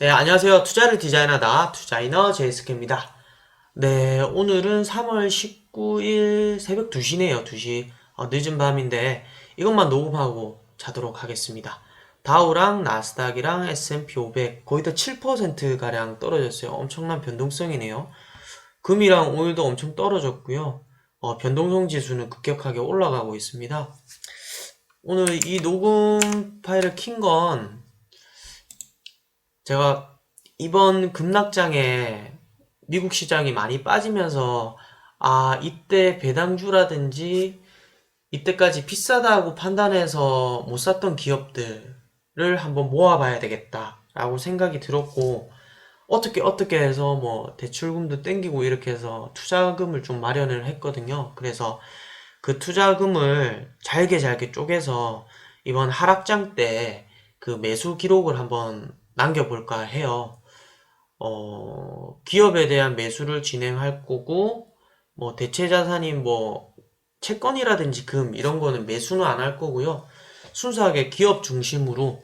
네, 안녕하세요. 투자를 디자인하다 투자이너 제이스케입니다. 네, 오늘은 3월 19일 새벽 2시네요. 2시. 늦은 밤인데 이것만 녹음하고 자도록 하겠습니다. 다우랑 나스닥이랑 S&P 500 거의 다 7%가량 떨어졌어요. 엄청난 변동성이네요. 금이랑 오일도 엄청 떨어졌고요. 변동성 지수는 급격하게 올라가고 있습니다. 오늘 이 녹음 파일을 킨 건 제가 이번 급락장에 미국 시장이 많이 빠지면서 이때 배당주라든지 이때까지 비싸다고 판단해서 못 샀던 기업들을 한번 모아봐야 되겠다라고 생각이 들었고, 어떻게 해서 뭐 대출금도 땡기고 이렇게 해서 투자금을 좀 마련을 했거든요. 그래서 그 투자금을 잘게 쪼개서 이번 하락장 때 그 매수 기록을 한번 남겨볼까 해요. 기업에 대한 매수를 진행할 거고, 뭐 대체 자산인 뭐 채권이라든지 금 이런 거는 매수는 안 할 거고요. 순수하게 기업 중심으로,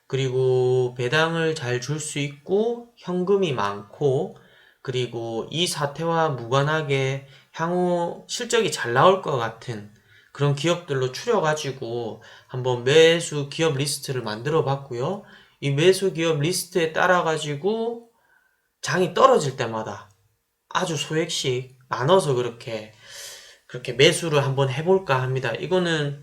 그리고 배당을 잘 줄 수 있고 현금이 많고, 그리고 이 사태와 무관하게 향후 실적이 잘 나올 것 같은 그런 기업들로 추려가지고 한번 매수 기업 리스트를 만들어 봤고요. 이 매수 기업 리스트에 따라 가지고 장이 떨어질 때마다 아주 소액씩 나눠서 그렇게 매수를 한번 해볼까 합니다. 이거는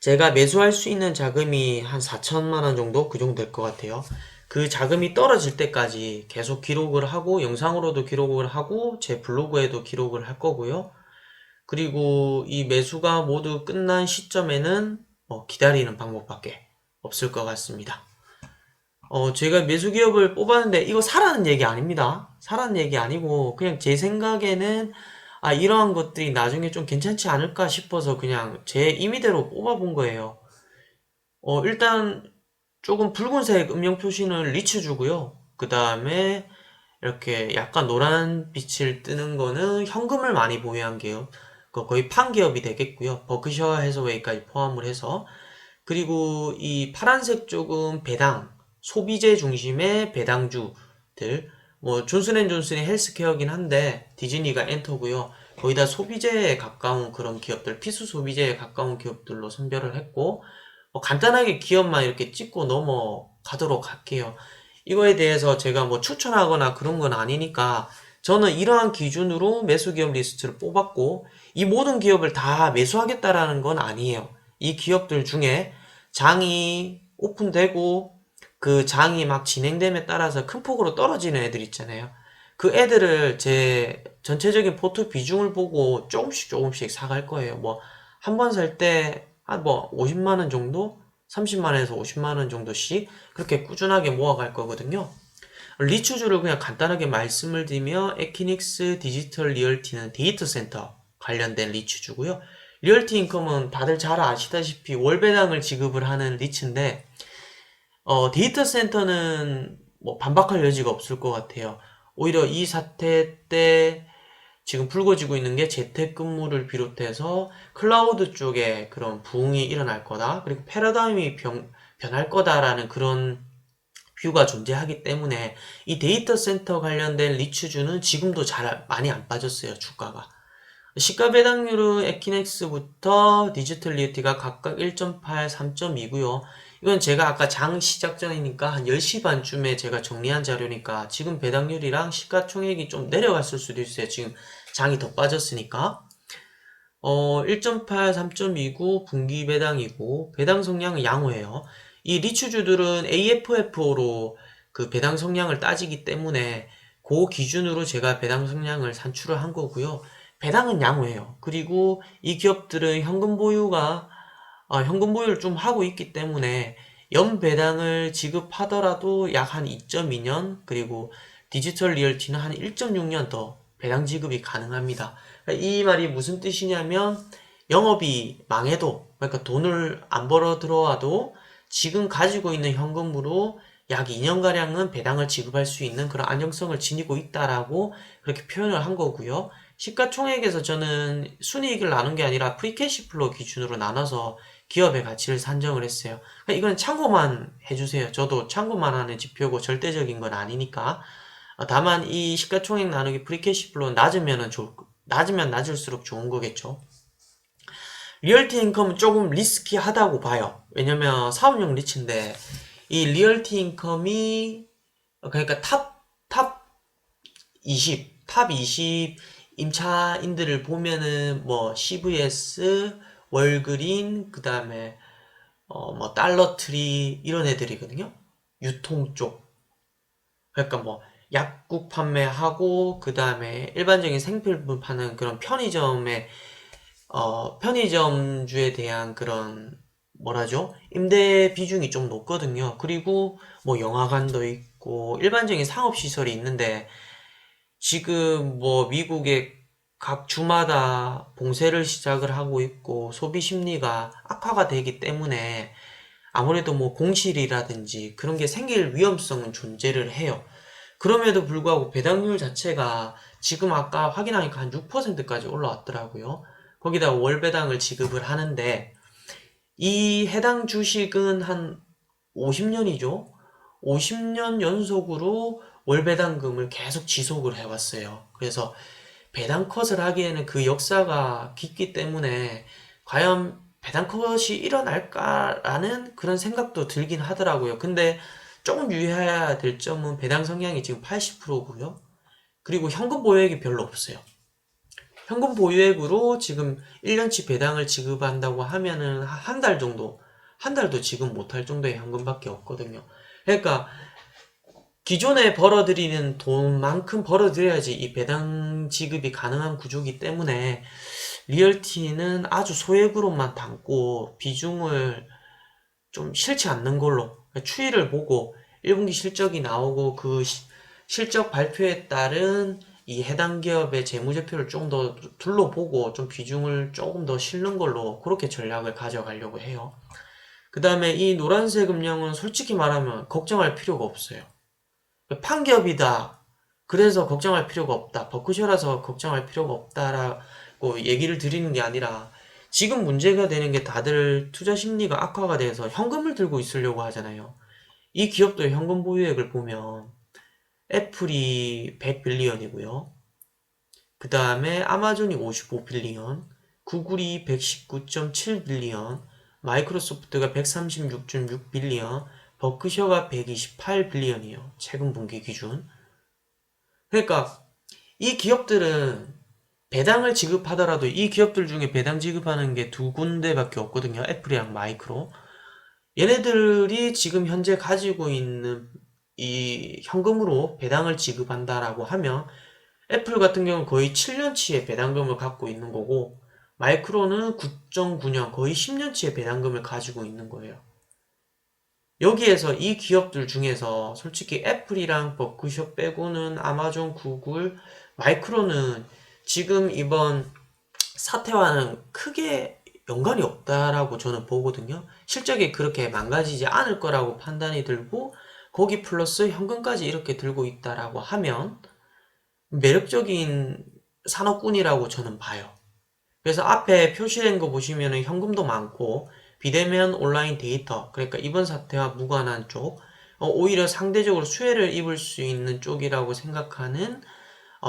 제가 매수할 수 있는 자금이 한 4천만 원 정도 그 정도 될 것 같아요. 그 자금이 떨어질 때까지 계속 기록을 하고 영상으로도 기록을 하고 제 블로그에도 기록을 할 거고요. 그리고 이 매수가 모두 끝난 시점에는 기다리는 방법밖에 없을 것 같습니다. 제가 매수 기업을 뽑았는데 이거 사라는 얘기 아닙니다. 사라는 얘기 아니고 그냥 제 생각에는 이러한 것들이 나중에 좀 괜찮지 않을까 싶어서 그냥 제 임의대로 뽑아본 거예요. 일단 조금 붉은색 음영 표시는 리츠 주고요. 그 다음에 이렇게 약간 노란 빛을 뜨는 거는 현금을 많이 보유한 기업. 거의 판 기업이 되겠고요. 버크셔 해서웨이까지 포함을 해서. 그리고 이 파란색 쪽은 배당, 소비재 중심의 배당주들, 뭐 존슨앤존슨이 헬스케어긴 한데 디즈니가 엔터고요. 거의 다 소비재에 가까운 그런 기업들, 필수 소비재에 가까운 기업들로 선별을 했고, 간단하게 기업만 이렇게 찍고 넘어가도록 할게요. 이거에 대해서 제가 뭐 추천하거나 그런 건 아니니까 저는 이러한 기준으로 매수 기업 리스트를 뽑았고, 이 모든 기업을 다 매수하겠다라는 건 아니에요. 이 기업들 중에 장이 오픈되고 그 장이 막 진행됨에 따라서 큰 폭으로 떨어지는 애들 있잖아요. 그 애들을 제 전체적인 포트 비중을 보고 조금씩 사갈 거예요. 뭐 한 번 살 때 한 뭐 50만 원 정도, 30만 원에서 50만 원 정도씩 그렇게 꾸준하게 모아갈 거거든요. 리추주를 그냥 간단하게 말씀을 드리면 에키닉스 디지털 리얼티는 데이터 센터 관련된 리추주고요. 리얼티 인컴은 다들 잘 아시다시피 월 배당을 지급을 하는 리츠인데 데이터 센터는 뭐 반박할 여지가 없을 것 같아요. 오히려 이 사태 때 지금 불거지고 있는 게 재택근무를 비롯해서 클라우드 쪽에 그런 부흥이 일어날 거다. 그리고 패러다임이 변할 거다라는 그런 뷰가 존재하기 때문에 이 데이터 센터 관련된 리츠주는 지금도 잘 많이 안 빠졌어요. 주가가. 시가 배당률은 에키넥스부터 디지털 리얼티가 각각 1.8, 3.2고요. 이건 제가 아까 장 시작 전이니까 한 10시 반쯤에 제가 정리한 자료니까 지금 배당률이랑 시가총액이 좀 내려갔을 수도 있어요. 지금 장이 더 빠졌으니까. 1.8, 3.29 분기 배당이고 배당 성향은 양호해요. 이 리츠주들은 AFFO로 그 배당 성향을 따지기 때문에 그 기준으로 제가 배당 성향을 산출을 한 거고요. 배당은 양호해요. 그리고 이 기업들은 현금 보유를 좀 하고 있기 때문에 연 배당을 지급하더라도 약 한 2.2년, 그리고 디지털 리얼티는 한 1.6년 더 배당 지급이 가능합니다. 이 말이 무슨 뜻이냐면 영업이 망해도, 그러니까 돈을 안 벌어 들어와도 지금 가지고 있는 현금으로 약 2년가량은 배당을 지급할 수 있는 그런 안정성을 지니고 있다라고 그렇게 표현을 한 거고요. 시가총액에서 저는 순이익을 나눈 게 아니라 프리캐시플로 기준으로 나눠서 기업의 가치를 산정을 했어요. 그러니까 이건 참고만 해주세요. 저도 참고만 하는 지표고 절대적인 건 아니니까. 다만 이 시가총액 나누기 프리캐시플로우 낮으면 낮을수록 좋은 거겠죠. 리얼티 인컴은 조금 리스키하다고 봐요. 왜냐면 사업용 리츠인데 이 리얼티 인컴이 그러니까 탑 20 임차인들을 보면은 뭐 CVS, 월그린, 그 다음에 뭐 달러트리 이런 애들이거든요. 유통 쪽. 그러니까 뭐 약국 판매하고 그 다음에 일반적인 생필품 파는 그런 편의점주에 대한 그런 뭐라죠? 임대 비중이 좀 높거든요. 그리고 뭐 영화관도 있고 일반적인 상업시설이 있는데 지금 뭐 미국의 각 주마다 봉쇄를 시작을 하고 있고 소비 심리가 악화가 되기 때문에 아무래도 뭐 공실이라든지 그런 게 생길 위험성은 존재를 해요. 그럼에도 불구하고 배당률 자체가 지금 아까 확인하니까 한 6%까지 올라왔더라고요. 거기다 월 배당을 지급을 하는데 이 해당 주식은 한 50년이죠. 50년 연속으로 월 배당금을 계속 지속을 해왔어요. 그래서 배당 컷을 하기에는 그 역사가 깊기 때문에 과연 배당 컷이 일어날까라는 그런 생각도 들긴 하더라고요. 근데 조금 유의해야 될 점은 배당 성향이 지금 80%고요. 그리고 현금 보유액이 별로 없어요. 현금 보유액으로 지금 1년치 배당을 지급한다고 하면은 한 달 정도, 한 달도 지급 못할 정도의 현금밖에 없거든요. 그러니까 기존에 벌어들이는 돈만큼 벌어들여야지 이 배당 지급이 가능한 구조이기 때문에 리얼티는 아주 소액으로만 담고 비중을 좀 싫지 않는 걸로 추이를 보고 1분기 실적이 나오고 그 실적 발표에 따른 이 해당 기업의 재무제표를 좀 더 둘러보고 좀 비중을 조금 더 실는 걸로 그렇게 전략을 가져가려고 해요. 그 다음에 이 노란색 음량은 솔직히 말하면 걱정할 필요가 없어요. 판기업이다. 그래서 걱정할 필요가 없다. 버크셔라서 걱정할 필요가 없다라고 얘기를 드리는 게 아니라 지금 문제가 되는 게 다들 투자 심리가 악화가 돼서 현금을 들고 있으려고 하잖아요. 이 기업도 현금 보유액을 보면 애플이 100빌리언이고요. 그 다음에 아마존이 55빌리언, 구글이 119.7빌리언, 마이크로소프트가 136.6빌리언, 버크셔가 128빌리언이에요. 최근 분기 기준. 그러니까 이 기업들은 배당을 지급하더라도 이 기업들 중에 배당 지급하는 게 두 군데밖에 없거든요. 애플이랑 마이크로. 얘네들이 지금 현재 가지고 있는 이 현금으로 배당을 지급한다라고 하면 애플 같은 경우는 거의 7년치의 배당금을 갖고 있는 거고 마이크로는 9.9년 거의 10년치의 배당금을 가지고 있는 거예요. 여기에서 이 기업들 중에서 솔직히 애플이랑 버크셔 빼고는 아마존, 구글, 마이크로는 지금 이번 사태와는 크게 연관이 없다라고 저는 보거든요. 실적이 그렇게 망가지지 않을 거라고 판단이 들고 거기 플러스 현금까지 이렇게 들고 있다라고 하면 매력적인 산업군이라고 저는 봐요. 그래서 앞에 표시된 거 보시면 현금도 많고 비대면 온라인 데이터 그러니까 이번 사태와 무관한 쪽 오히려 상대적으로 수혜를 입을 수 있는 쪽이라고 생각하는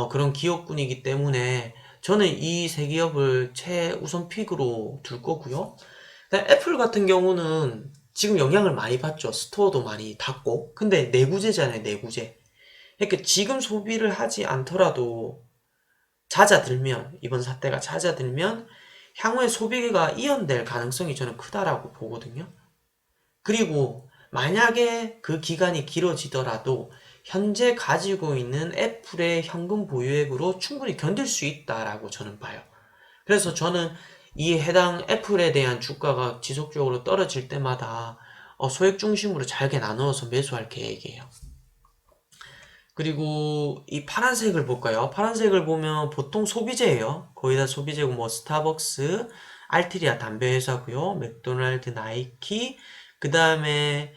그런 기업군이기 때문에 저는 이 세 기업을 최우선 픽으로 둘 거고요. 애플 같은 경우는 지금 영향을 많이 받죠. 스토어도 많이 닫고. 근데 내구재잖아요, 내구재. 그러니까 지금 소비를 하지 않더라도 잦아들면, 이번 사태가 잦아들면 향후에 소비가 이연될 가능성이 저는 크다라고 보거든요. 그리고 만약에 그 기간이 길어지더라도 현재 가지고 있는 애플의 현금 보유액으로 충분히 견딜 수 있다라고 저는 봐요. 그래서 저는 이 해당 애플에 대한 주가가 지속적으로 떨어질 때마다 소액 중심으로 잘게 나누어서 매수할 계획이에요. 그리고 이 파란색을 볼까요? 파란색을 보면 보통 소비재예요. 거의 다 소비재고 뭐 스타벅스, 알트리아 담배 회사고요. 맥도날드, 나이키, 그 다음에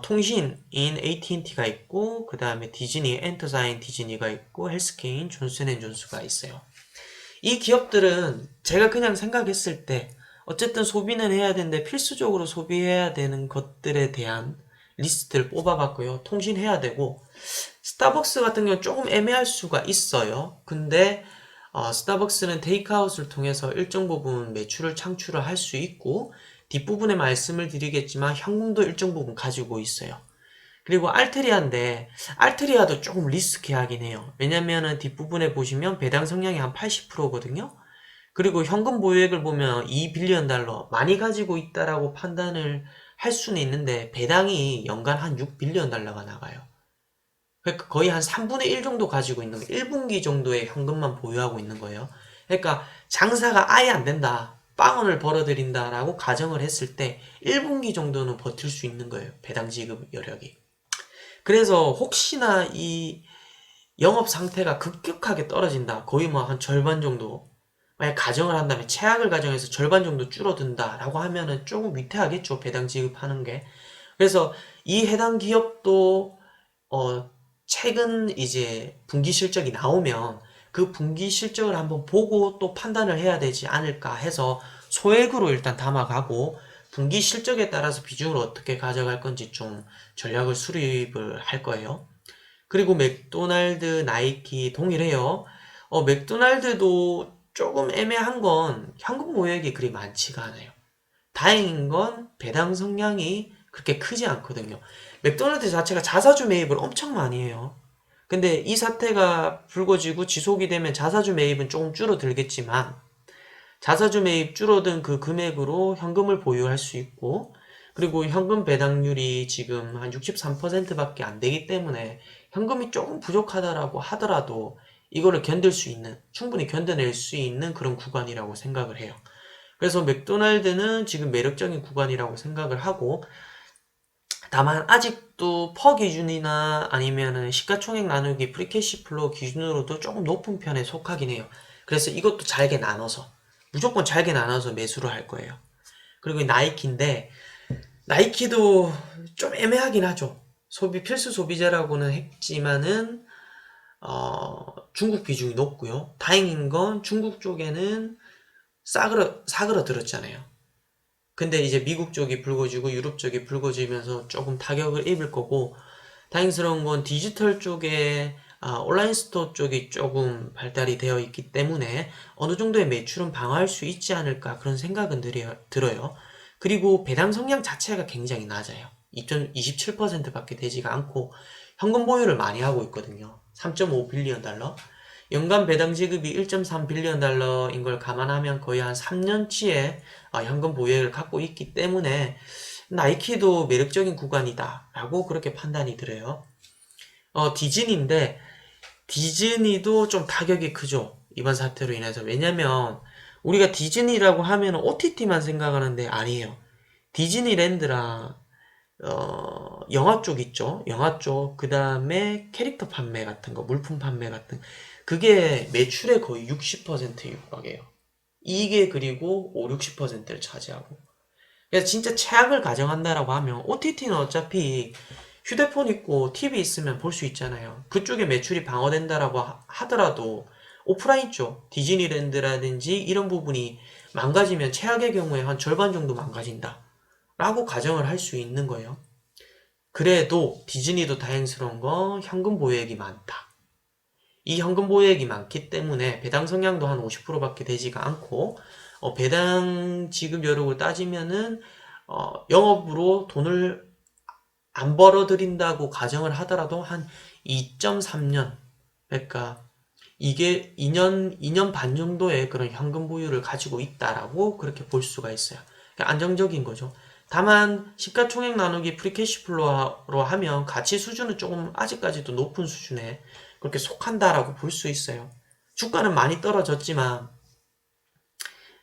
통신인 AT&T가 있고 그 다음에 디즈니, 엔터사인 디즈니가 있고 헬스케인, 존슨앤존스가 있어요. 이 기업들은 제가 그냥 생각했을 때 어쨌든 소비는 해야 되는데 필수적으로 소비해야 되는 것들에 대한 리스트를 뽑아봤고요. 통신해야 되고, 스타벅스 같은 경우는 조금 애매할 수가 있어요. 근데 스타벅스는 테이크아웃을 통해서 일정 부분 매출을 창출을 할 수 있고, 뒷부분에 말씀을 드리겠지만 현금도 일정 부분 가지고 있어요. 그리고 알트리아인데 알트리아도 조금 리스키하긴 해요. 왜냐면은 뒷부분에 보시면 배당 성량이 한 80%거든요. 그리고 현금 보유액을 보면 2빌리언 달러 많이 가지고 있다라고 판단을 할 수는 있는데 배당이 연간 한 6빌리언 달러가 나가요. 그러니까 거의 한 3분의 1 정도 가지고 있는 거예요. 1분기 정도의 현금만 보유하고 있는 거예요. 그러니까 장사가 아예 안 된다. 빵원을 벌어들인다라고 가정을 했을 때 1분기 정도는 버틸 수 있는 거예요. 배당 지급 여력이. 그래서 혹시나 이 영업 상태가 급격하게 떨어진다. 거의 뭐 한 절반 정도. 만약 가정을 한다면 최악을 가정해서 절반 정도 줄어든다라고 하면은 조금 위태하겠죠. 배당 지급하는 게. 그래서 이 해당 기업도 최근 이제 분기 실적이 나오면 그 분기 실적을 한번 보고 또 판단을 해야 되지 않을까 해서 소액으로 일단 담아가고 분기 실적에 따라서 비중을 어떻게 가져갈 건지 좀 전략을 수립을 할 거예요. 그리고 맥도날드, 나이키 동일해요. 맥도날드도 조금 애매한 건 현금 모액이 그리 많지가 않아요. 다행인 건 배당 성량이 그렇게 크지 않거든요. 맥도날드 자체가 자사주 매입을 엄청 많이 해요. 근데 이 사태가 불거지고 지속이 되면 자사주 매입은 조금 줄어들겠지만 자사주 매입 줄어든 그 금액으로 현금을 보유할 수 있고 그리고 현금 배당률이 지금 한 63%밖에 안 되기 때문에 현금이 조금 부족하다라고 하더라도 이거를 견딜 수 있는, 충분히 견뎌낼 수 있는 그런 구간이라고 생각을 해요. 그래서 맥도날드는 지금 매력적인 구간이라고 생각을 하고 다만 아직도 퍼 기준이나 아니면은 시가총액 나누기 프리캐시 플로우 기준으로도 조금 높은 편에 속하긴 해요. 그래서 이것도 잘게 나눠서 무조건 잘게 나눠서 매수를 할 거예요. 그리고 나이키인데 나이키도 좀 애매하긴 하죠. 필수 소비재라고는 했지만은 중국 비중이 높고요. 다행인 건 중국 쪽에는 사그러들었잖아요. 근데 이제 미국 쪽이 불거지고 유럽 쪽이 불거지면서 조금 타격을 입을 거고 다행스러운 건 디지털 쪽에 온라인 스토어 쪽이 조금 발달이 되어 있기 때문에 어느 정도의 매출은 방어할 수 있지 않을까 그런 생각은 들어요. 그리고 배당 성량 자체가 굉장히 낮아요. 2.27%밖에 되지가 않고 현금 보유를 많이 하고 있거든요. 3.5빌리언 달러. 연간 배당 지급이 1.3빌리언 달러인 걸 감안하면 거의 한 3년치의 현금 보유액을 갖고 있기 때문에 나이키도 매력적인 구간이다 라고 그렇게 판단이 들어요. 디즈니인데 디즈니도 좀 타격이 크죠. 이번 사태로 인해서. 왜냐면 우리가 디즈니라고 하면 OTT만 생각하는데 아니에요. 디즈니랜드랑 영화 쪽 있죠. 영화 쪽, 그 다음에 캐릭터 판매 같은 거, 물품 판매 같은, 그게 매출의 거의 60% 육박해요. 이게 그리고 5, 60%를 차지하고. 그래서 진짜 최악을 가정한다라고 하면, OTT는 어차피 휴대폰 있고 TV 있으면 볼 수 있잖아요. 그쪽에 매출이 방어된다라고 하더라도, 오프라인 쪽, 디즈니랜드라든지 이런 부분이 망가지면 최악의 경우에 한 절반 정도 망가진다. 라고 가정을 할 수 있는 거예요. 그래도 디즈니도 다행스러운 건 현금 보유액이 많다. 이 현금 보유액이 많기 때문에 배당 성량도 한 50%밖에 되지가 않고 배당 지급 여력을 따지면은 영업으로 돈을 안 벌어들인다고 가정을 하더라도 한 2.3년 그러니까 이게 2년 반 정도의 그런 현금 보유를 가지고 있다라고 그렇게 볼 수가 있어요. 그러니까 안정적인 거죠. 다만 시가총액 나누기 프리캐시 플로우로 하면 가치 수준은 조금 아직까지도 높은 수준에 그렇게 속한다라고 볼 수 있어요. 주가는 많이 떨어졌지만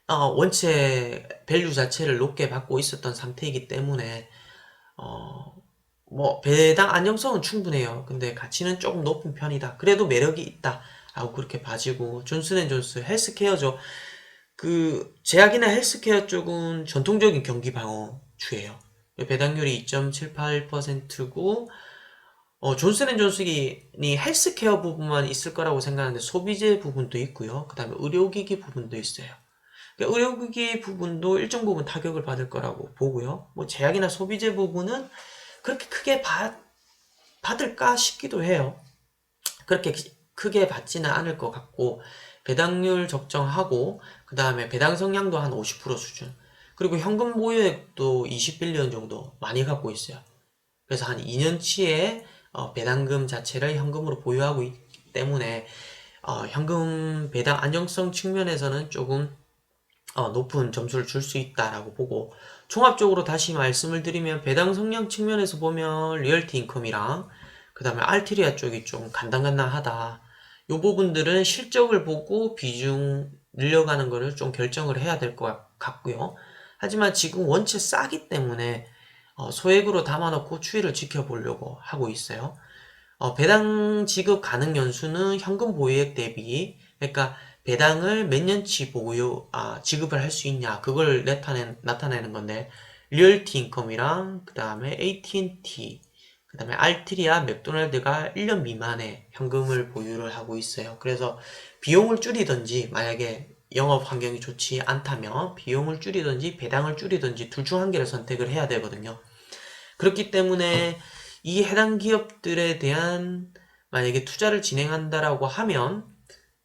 원체 밸류 자체를 높게 받고 있었던 상태이기 때문에 뭐 배당 안정성은 충분해요. 근데 가치는 조금 높은 편이다. 그래도 매력이 있다. 라고 그렇게 봐지고 존슨앤존스 헬스케어죠. 그 제약이나 헬스케어 쪽은 전통적인 경기 방어주예요. 배당률이 2.78%고 존슨앤존슨이 헬스케어 부분만 있을 거라고 생각하는데 소비재 부분도 있고요. 그 다음에 의료기기 부분도 있어요. 그러니까 의료기 부분도 일정 부분 타격을 받을 거라고 보고요. 뭐 제약이나 소비재 부분은 그렇게 크게 받을까 싶기도 해요. 그렇게 크게 받지는 않을 것 같고, 배당률 적정하고 그 다음에 배당 성량도 한 50% 수준, 그리고 현금 보유액도 21년 정도 많이 갖고 있어요. 그래서 한 2년치의 배당금 자체를 현금으로 보유하고 있기 때문에 현금 배당 안정성 측면에서는 조금 높은 점수를 줄 수 있다라고 보고, 종합적으로 다시 말씀을 드리면 배당 성량 측면에서 보면 리얼티 인컴이랑 그 다음에 알트리아 쪽이 좀 간당간당하다. 요 부분들은 실적을 보고 비중 늘려가는 거를 좀 결정을 해야 될 것 같고요. 하지만 지금 원체 싸기 때문에 소액으로 담아놓고 추이를 지켜보려고 하고 있어요. 배당 지급 가능 연수는 현금 보유액 대비, 그러니까 배당을 몇 년치 지급을 할 수 있냐, 그걸 나타내는 건데, 리얼티 인컴이랑, 그 다음에 AT&T, 그 다음에 알트리아, 맥도날드가 1년 미만의 현금을 보유를 하고 있어요. 그래서 비용을 줄이든지, 만약에 영업 환경이 좋지 않다면 비용을 줄이든지 배당을 줄이든지 둘 중 한 개를 선택을 해야 되거든요. 그렇기 때문에 이 해당 기업들에 대한 만약에 투자를 진행한다라고 하면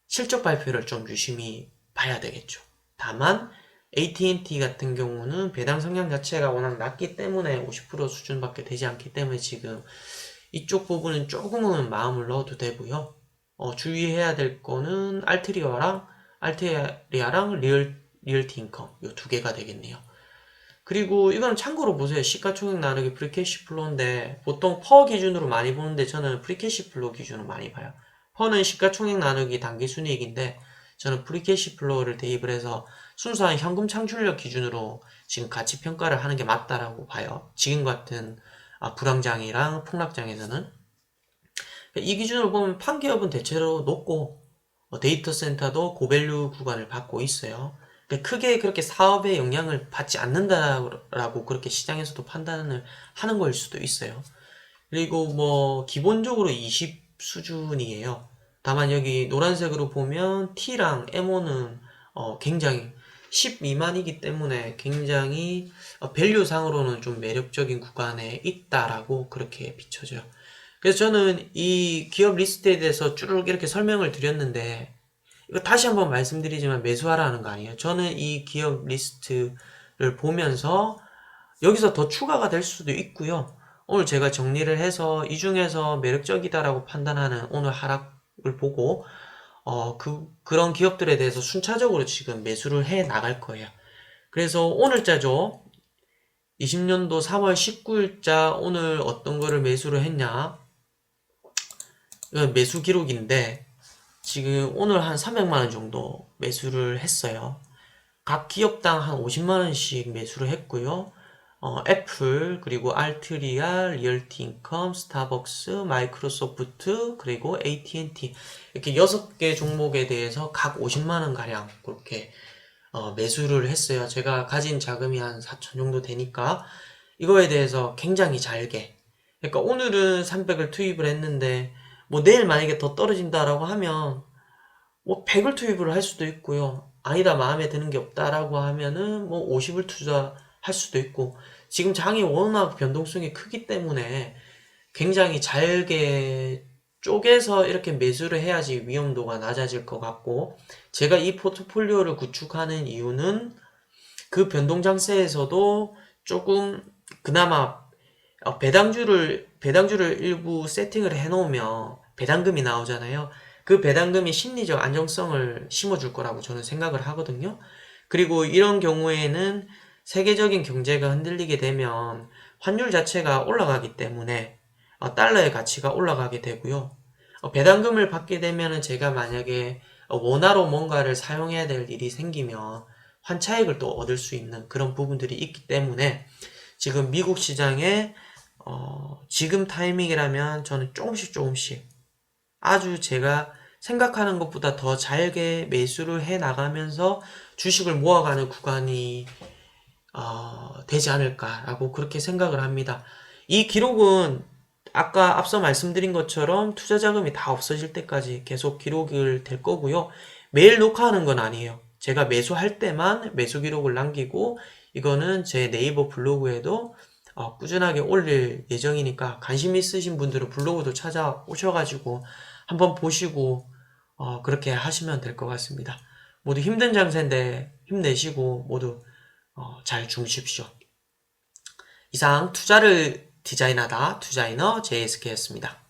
실적 발표를 좀 유심히 봐야 되겠죠. 다만 AT&T 같은 경우는 배당 성향 자체가 워낙 낮기 때문에 50% 수준밖에 되지 않기 때문에 지금 이쪽 부분은 조금은 마음을 넣어도 되고요. 주의해야 될 거는 알트리아랑 리얼티 인컴 이 두 개가 되겠네요. 그리고 이건 참고로 보세요. 시가총액 나누기 프리캐시 플로우인데 보통 퍼 기준으로 많이 보는데 저는 프리캐시 플로우 기준으로 많이 봐요. 퍼는 시가총액 나누기 당기순이익인데 저는 프리캐시 플로우를 대입을 해서 순수한 현금 창출력 기준으로 지금 가치 평가를 하는 게 맞다라고 봐요. 지금 같은 불황장이랑 폭락장에서는. 이 기준으로 보면 판기업은 대체로 높고 데이터 센터도 고밸류 구간을 받고 있어요. 크게 그렇게 사업에 영향을 받지 않는다라고 그렇게 시장에서도 판단을 하는 거일 수도 있어요. 그리고 뭐 기본적으로 20 수준이에요. 다만 여기 노란색으로 보면 T랑 MO는 굉장히 10 미만이기 때문에 굉장히 밸류상으로는 좀 매력적인 구간에 있다라고 그렇게 비춰져요. 그래서 저는 이 기업 리스트에 대해서 쭉 이렇게 설명을 드렸는데, 이거 다시 한번 말씀드리지만 매수하라는 거 아니에요. 저는 이 기업 리스트를 보면서 여기서 더 추가가 될 수도 있고요. 오늘 제가 정리를 해서 이 중에서 매력적이다라고 판단하는 오늘 하락을 보고 그런 기업들에 대해서 순차적으로 지금 매수를 해 나갈 거예요. 그래서 오늘자죠. 20년도 3월 19일자 오늘 어떤 거를 매수를 했냐? 이건 매수 기록인데 지금 오늘 한 300만원 정도 매수를 했어요. 각 기업당 한 50만원씩 매수를 했고요. 애플, 그리고 알트리아, 리얼티 인컴, 스타벅스, 마이크로소프트, 그리고 AT&T 이렇게 6개 종목에 대해서 각 50만원 가량 그렇게 매수를 했어요. 제가 가진 자금이 한 4천 정도 되니까 이거에 대해서 굉장히 잘게, 그러니까 오늘은 300을 투입을 했는데 뭐 내일 만약에 더 떨어진다라고 하면 뭐 100을 투입을 할 수도 있고요. 아니다, 마음에 드는 게 없다라고 하면은 뭐 50을 투자할 수도 있고, 지금 장이 워낙 변동성이 크기 때문에 굉장히 잘게 쪼개서 이렇게 매수를 해야지 위험도가 낮아질 것 같고, 제가 이 포트폴리오를 구축하는 이유는 그 변동 장세에서도 조금 그나마 배당주를 일부 세팅을 해놓으면 배당금이 나오잖아요. 그 배당금이 심리적 안정성을 심어줄 거라고 저는 생각을 하거든요. 그리고 이런 경우에는 세계적인 경제가 흔들리게 되면 환율 자체가 올라가기 때문에 달러의 가치가 올라가게 되고요. 배당금을 받게 되면 제가 만약에 원화로 뭔가를 사용해야 될 일이 생기면 환차익을 또 얻을 수 있는 그런 부분들이 있기 때문에 지금 미국 시장에 지금 타이밍이라면 저는 조금씩 아주 제가 생각하는 것보다 더 잘게 매수를 해 나가면서 주식을 모아가는 구간이 되지 않을까라고 그렇게 생각을 합니다. 이 기록은 아까 앞서 말씀드린 것처럼 투자 자금이 다 없어질 때까지 계속 기록을 될 거고요. 매일 녹화하는 건 아니에요. 제가 매수할 때만 매수 기록을 남기고 이거는 제 네이버 블로그에도 꾸준하게 올릴 예정이니까 관심 있으신 분들은 블로그도 찾아오셔가지고 한번 보시고 그렇게 하시면 될 것 같습니다. 모두 힘든 장세인데 힘내시고 모두 잘 주무십시오. 이상 투자를 디자인하다 투자이너 JSK였습니다.